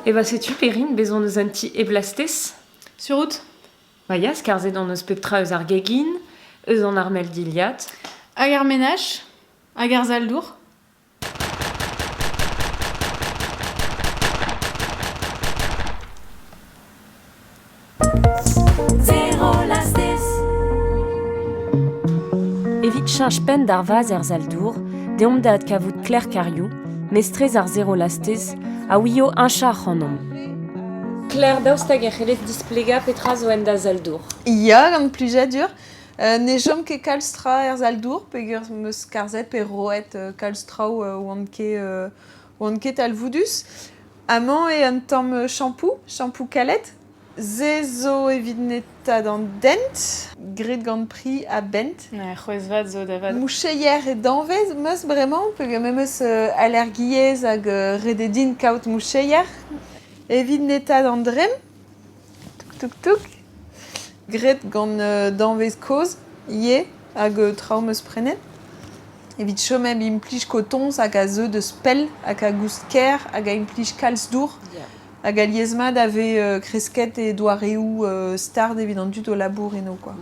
Eva setu perin bezon eus an ti eblastes? Sur route. Vaias, karzet an eus peptra eus ar gegin, eus an armel diliat. Hag ar menaj, hag ar zaldour. Evit chanj pen d'ar vaz er zaldour, deomp da ad kavout kler kariou, mestrez ar zero lastez, a ouio un char c'hanom. Claire, daoust hag er c'hellet displega petra zo en da zaldour. Ya, gant plujet dur. Ne jom ket kalstra er zaldour, peogwir meus karzet pe roet kalstrao oant ket alvoudus. Amañ e an tamm shampoo kalet. Ze zo evit netad an dent, grit gant pri a bent. Ne, c'hwez vat zo da vat. Moucheier e danvez meus bremañ, peogwir meus allergiez hag rededin kaout moucheier. Evit netad an drem, tuk. Gret gant danvez koz, ie, hag traoù meus prenet. Evit chomem implij kotons hag a zeu deus pell hag a goust ker hag a implij kalz dour. Hag a liezmad ave kresket e doareoù stard evit an dud o labour eno, quoi.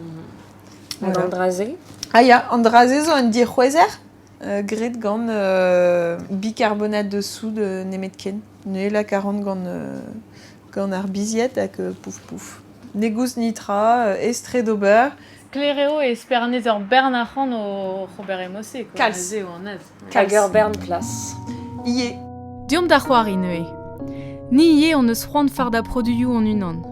An andraze? Ah ya, andraze zo an dir c'hwezer, gret gant bicarbonate de soude nemet ken. Ne la 40 gant ar biziet hag pouf. Negous nitra, estre d'ober. Klereo e espernez ur bern ac'han o Robert Emosse, quoi. Kalz. Aze o an az. Hag ur bern plas. Ie. Deomp da c'hoari neue. Ni ie on eus c'hoant far da produioù an unan.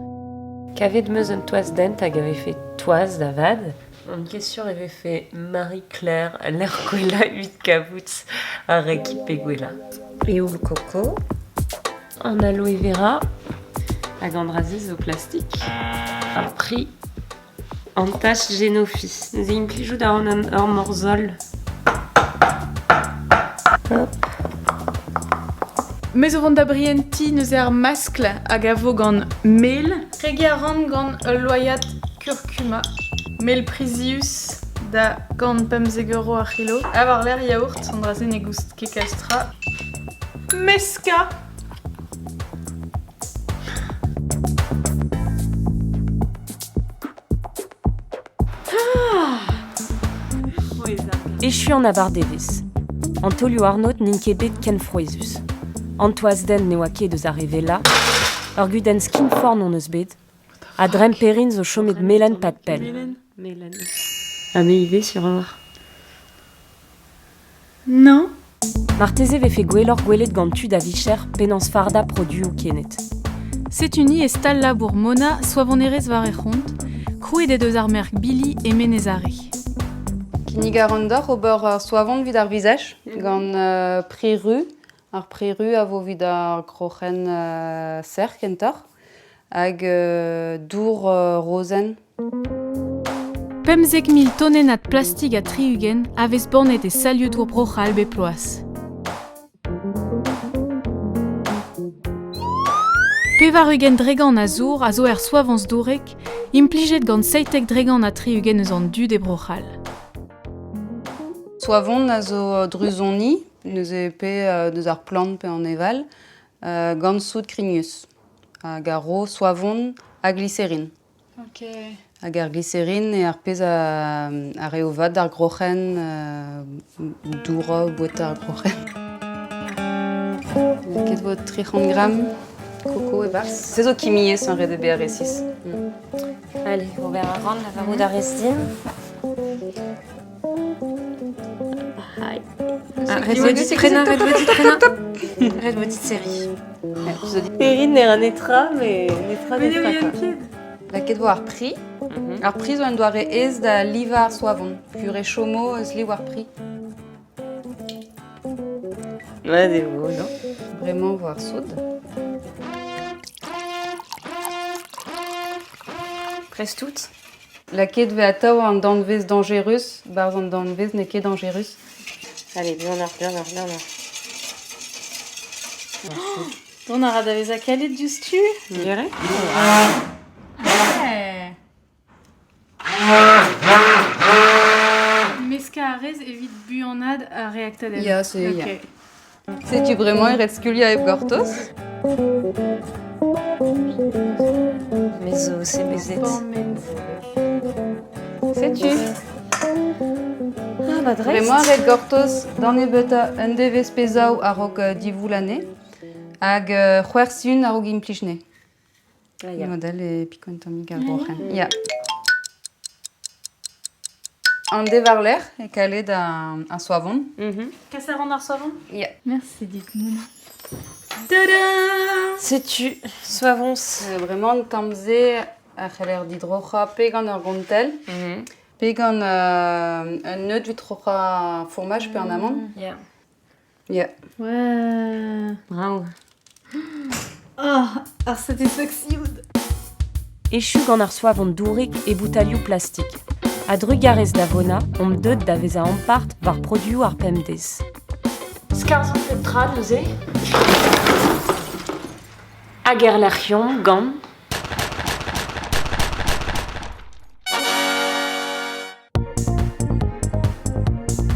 Kavet meus un toaz dent hag ave fet toaz da vad. An kesur ave fet Marie-Claire l'er gwella 8 kavout ar ekip e gwella. E oul koko. An aloe vera hag andraze zo plastik. Ar pri an tach genofi. Ze implijou da an ur morzol. Hop. Mez o vant da brienti neus ar maskl hag a vo gant mel. Regi a ran gant loyat curcuma. Mel prisius da gant 50 euro ar kilo. Avar l'air yaourt, andraze ne goust ket kalstra. Meska! Echu an abar devez. An tolioù arnaut n'int bet ken froezus. An toaz den ne oa ket eus arreve-la, ur guden skin forn on eus bet, a drem perin zo chomet melen pat pell. Melen. A me ive sur or. Non. Marteze ve fe gwelloc'h gwelet gant tud a vicher penans farda produioù kenet. Setuni e stal labour Mona soavonerez var e c'hont, krouet e deus ar merk Billy e menezari. Kinnig a ran d'or ober soavont vid ar vizaj, gant pri ru. Ar pri ru a vo vid ar grochen ser kentor, hag dour rosen. 50.000 tonenat plastik a triugen avez bornet e salioù brochal be ploaz. Pevar ugen dregan a zour a zo er soavans dourek, implijet gant seitek dregan a triugen eus an dud e brochal. Soavont a zo druzon ni, neus e pe deus ar plant pe an eval, gant soud krinius. Hag a ro soavont a glycérine. Ok. Hag ar glycérine e ar pez a reo vat ar grochen doura ou boet ar grochen. Ket vo 300 gram koko e bars. Se zo kimiez an red e BR6. Allez, ober a ran la varou da restin. Red vodit prena. Red vodit seri. Perin ne ran etra, mais netra. La ket vo ar pri. Ar pri zo en doare ez da liva ar soavont. Pur e chomo eus liv ar pri. Ouais, des mots, non? Vraiment vo ar soud. Presque toutes. La ket ve atav an danvez dangerus, barz an danvez ne ket dangerus. Allez, bien. Don a ra davez a kalet justu? Dirais? Ouais. Meska a rez evit buanad a reaktadem. Ya, se ya. Ok. Setu bremañ e red skulia e gortos? Mezo, c'est mezet. Sais-tu? Ah, bah, dreist. Vraiment, red gortoz, dans les beta, un deves pezao a rog divoulane, hag c'hwersiun a rog implichne. Ah, Le ya. modèle est piquantomique à brochen. Ya. Un devarler est calé d'un soivon. Qu'est-ce qu'on a reçu avant? Ya. Merci, dites-nous. Sais-tu, soivons. Vraiment, tamze a l'air d'hydrocha pegan ar gontel, pegan un nœud d'hutrocha fromage pe en amont. Ya. Ya. Ouais. Bravo. Oh, ar satisfaction. Echu gant ar soavon dourik e boutalioù plastik. A drugarez da vona, deud da vez a ampart var produioù ar pemdez. Skarzon pet trad, neuze? Hag er lercion gant.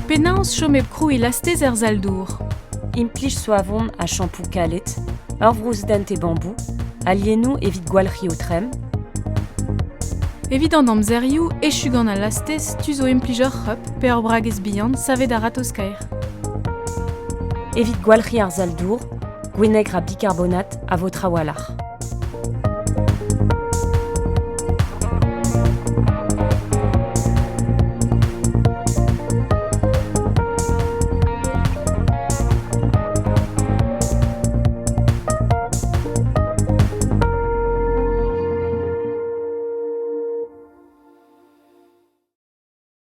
Penaos chom krou e lastez er zaldour. Implij soavon a shampoo kalet, ur vrous dent e bambou, alienou evit gwalc'hi o trem, Evident d'amzerioù, echu gant a lastez, tu zo implijer hop, pe ur bragez bihan, savet a ratoskaer. evit gwalc'hi ar zaldour, gwinegr a bicarbonate a vo trawalar.